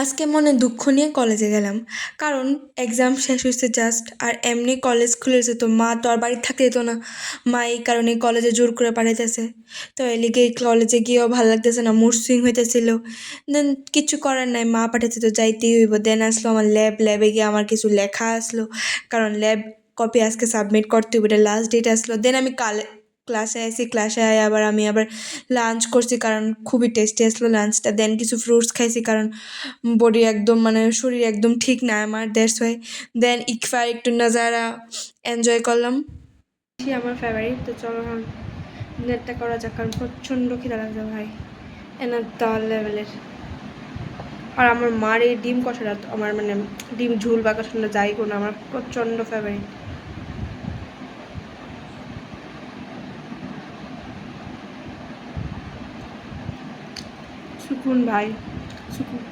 আজকে মনে দুঃখ নিয়ে কলেজে গেলাম, কারণ এক্সাম শেষ হয়েছে জাস্ট। আর এমনি কলেজ খুলেছে, তো মা তো আর বাড়িতে থাকতে যেত না। মা এই কারণে কলেজে জোর করে পাঠাইতেছে। তো এলিগে কলেজে গিয়েও ভালো লাগতেছে না, মুড সুইং হইতেছিল। দেন কিছু করার নাই, মা পাঠাইছে তো যাইতেই হইব। দেন আসলো আমার ল্যাবে গিয়ে আমার কিছু লেখা আসলো, কারণ ল্যাব কপি আজকে সাবমিট করতে হবে, এটা লাস্ট ডেট আসলো। দেন আমি ক্লাসে আইসি, ক্লাসে আই আমি আবার লাঞ্চ করছি, কারণ খুবই টেস্টি আসলো লাঞ্চটা। দেন কিছু ফ্রুটস খাইছি, কারণ বডি একদম শরীর একদম ঠিক না আমার, দ্যাটস ওয়াই। দেন ইকফার একটু নাজারা এনজয় করলাম। আমার ফেভারিট, তো চলো এখন নেটটা করা যাক, কারণ প্রচণ্ড খিদা লাগছে ভাই, এনার লেভেলের। আর আমার মার এই ডিম কষাটা, আমার ডিম ঝুল বা কষাটা যাই কোনো আমার প্রচণ্ড ফেভারিট। সুকুন ভাই, সুকুন।